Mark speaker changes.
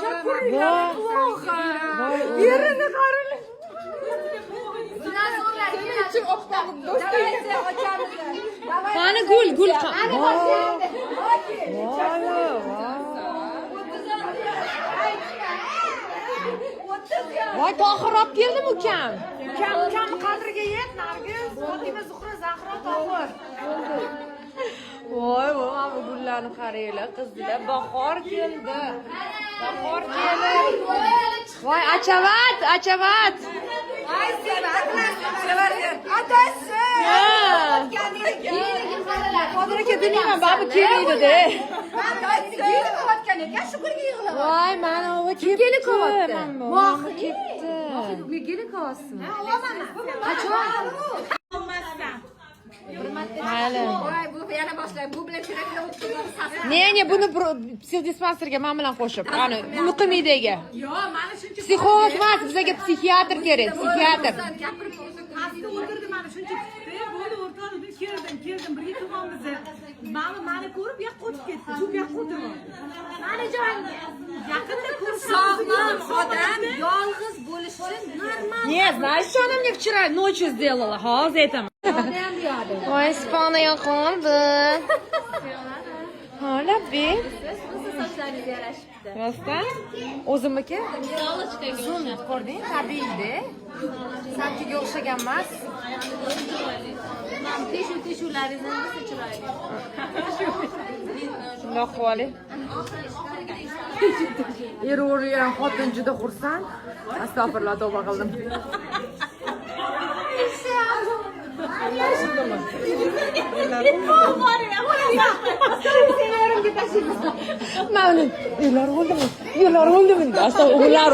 Speaker 1: Shukriya. Yerini qarang.
Speaker 2: Qani gul. Voy, Tohir olib keldimi ukam?
Speaker 1: Ukam qadriga yet, Nargiz, Fotima, Zuhra, Zahra, Tohir.
Speaker 2: Voy, bu gullarni qaranglar, qizlar, bahor keldi. Bahor keldi. Voy, achavat.
Speaker 1: Ay, sevar. Adasi.
Speaker 2: Qodir aka bilmayman, babu kelmaydi-da. Voy, mana ova kelib
Speaker 1: qilyapti?
Speaker 2: Voy, ketdi.
Speaker 1: Geli qilyapsizmi?
Speaker 2: Mayli.
Speaker 1: Voy, bu yana boshlaydi. Bu bilan kerakli o'tib
Speaker 2: Ne, buni psixodispanserga men bilan qo'shib, qani, muqimidaga.
Speaker 1: Yo, mana shuncha
Speaker 2: Psixolog emas, bizga psixiatr kerak, psixiatr.
Speaker 1: gapirib pastda o'tirdi, mana shuncha bo'ldi, o'rtoqlik keldim, birga turganmiz. Mani ko'rib, bu yoqqa o'tib ketdi. Bu yoqqa o'tirdi. Mana joyga. Yaqinda ko'rib sog'lom odam yolg'iz bo'lishi normal.
Speaker 2: Не, знаешь, что она мне вчера ночью сделала? Hozir aytaman. Voy, spana yoqildi. Hala, bek.
Speaker 1: Sochlaringiz yarashibdi.
Speaker 2: Rostdan? O'zimniki?
Speaker 1: Uzun, ko'rding, tabiiyda. Sapchiga o'xshagan emas. Teshuvlaringiz nima chiroyli.
Speaker 2: Shundoq qilib oling. Er o'rgan xotin juda xursand. Astag'firullah, tavba qildim. Mana ular o'ldimi? Astag'firullah.